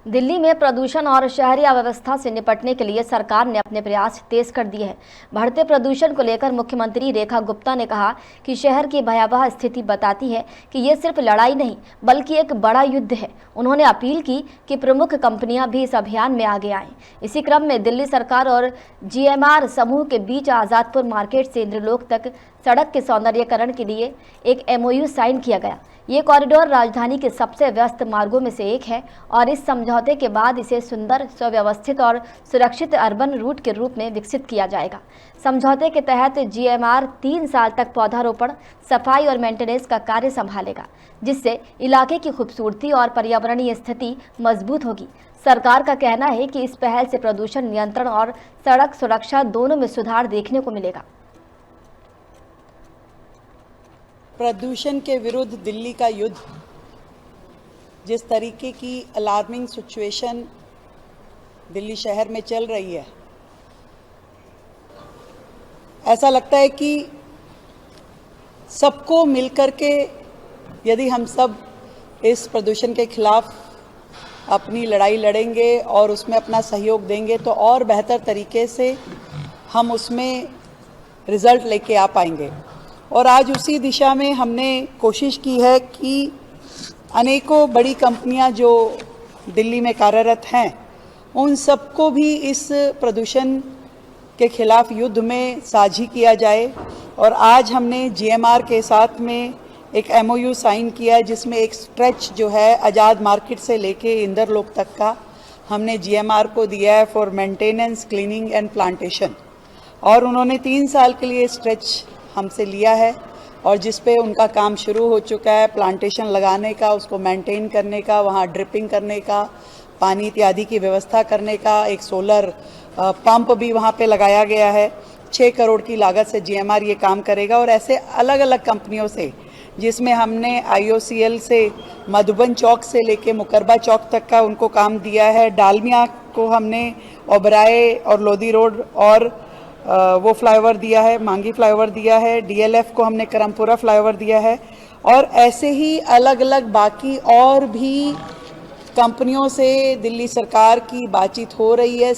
दिल्ली में प्रदूषण और शहरी अव्यवस्था से निपटने के लिए सरकार ने अपने प्रयास तेज कर दिए हैं। बढ़ते प्रदूषण को लेकर मुख्यमंत्री रेखा गुप्ता ने कहा कि शहर की भयावह स्थिति बताती है कि ये सिर्फ लड़ाई नहीं बल्कि एक बड़ा युद्ध है। उन्होंने अपील की कि प्रमुख कंपनियां भी इस अभियान में आगे आएं। इसी क्रम में दिल्ली सरकार और GMR समूह के बीच आजादपुर मार्केट से इंद्रलोक तक सड़क के सौंदर्यीकरण के लिए एक MOU साइन किया गया। ये कॉरिडोर राजधानी के सबसे व्यस्त मार्गों में से एक है और इस समझौते के बाद इसे सुंदर, सुव्यवस्थित और सुरक्षित अर्बन रूट के रूप में विकसित किया जाएगा। समझौते के तहत GMR 3 साल तक पौधारोपण, सफाई और मेंटेनेंस का कार्य संभालेगा, जिससे इलाके की खूबसूरती और पर्यावरणीय स्थिति मजबूत होगी। सरकार का कहना है कि इस पहल से प्रदूषण नियंत्रण और सड़क सुरक्षा दोनों में सुधार देखने को मिलेगा। प्रदूषण के विरुद्ध दिल्ली का युद्ध, जिस तरीके की अलार्मिंग सिचुएशन दिल्ली शहर में चल रही है, ऐसा लगता है कि सबको मिलकर के यदि हम सब इस प्रदूषण के खिलाफ अपनी लड़ाई लड़ेंगे और उसमें अपना सहयोग देंगे तो और बेहतर तरीके से हम उसमें रिजल्ट लेके आ पाएंगे। और आज उसी दिशा में हमने कोशिश की है कि अनेकों बड़ी कंपनियां जो दिल्ली में कार्यरत हैं, उन सबको भी इस प्रदूषण के खिलाफ युद्ध में साझी किया जाए। और आज हमने GMR के साथ में एक MOU साइन किया है, जिसमें एक स्ट्रेच जो है आज़ाद मार्केट से लेके इंदरलोक तक का हमने GMR को दिया है for maintenance, cleaning and plantation. और उन्होंने 3 साल के लिए स्ट्रेच हमसे लिया है और जिस पे उनका काम शुरू हो चुका है, प्लांटेशन लगाने का, उसको मेंटेन करने का, वहाँ ड्रिपिंग करने का, पानी इत्यादि की व्यवस्था करने का, एक सोलर पंप भी वहाँ पे लगाया गया है। 6 करोड़ की लागत से GMR ये काम करेगा। और ऐसे अलग अलग कंपनियों से, जिसमें हमने IOCL से मधुबन चौक से लेके मुकरबा चौक तक का उनको काम दिया है। डालमिया को हमने ओबराय और लोधी रोड और वो फ्लाईओवर दिया है, मांगी फ्लाईओवर दिया है। DLF को हमने करमपुरा फ्लाईओवर दिया है। और ऐसे ही अलग अलग बाकी और भी कंपनियों से दिल्ली सरकार की बातचीत हो रही है।